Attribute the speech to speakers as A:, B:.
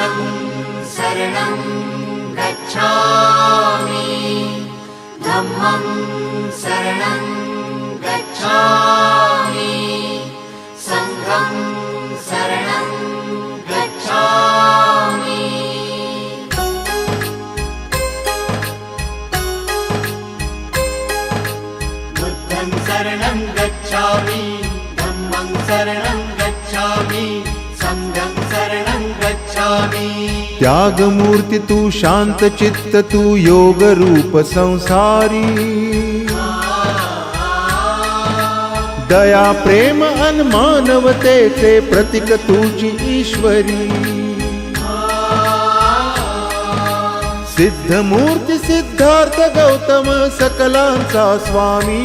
A: बुद्धं शरणं गच्छामि धम्मं शरणं गच्छामि संघं शरणं गच्छामि बुद्धं शरणं गच्छामि धम्मं शरणं गच्छामि संघं शरणं गच्छामि।
B: त्याग मूर्ति तू शांत चित्त तू योग रूप संसारी दया प्रेम अन मानवतेचे प्रतीक तुझी ईश्वरी सिद्ध मूर्ती सिद्धार्थ गौतम सकलांचा स्वामी